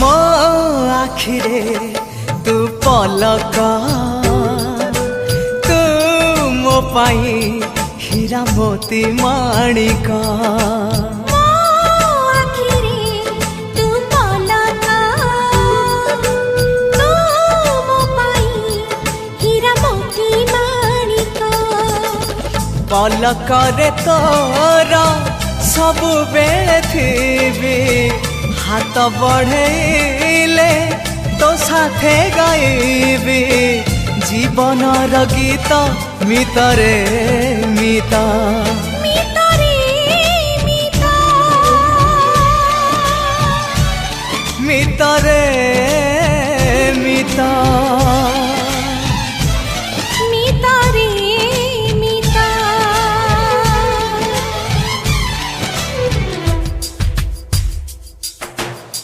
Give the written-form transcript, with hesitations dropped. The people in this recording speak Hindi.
मो आखिरे तू पलक तू मो पाई हीरा मोती माणिक पलक रे तोर सबु बेले थी हाथ बढ़ेले तो साथे गाइबी जीवन गीत मितरे मिता मितरे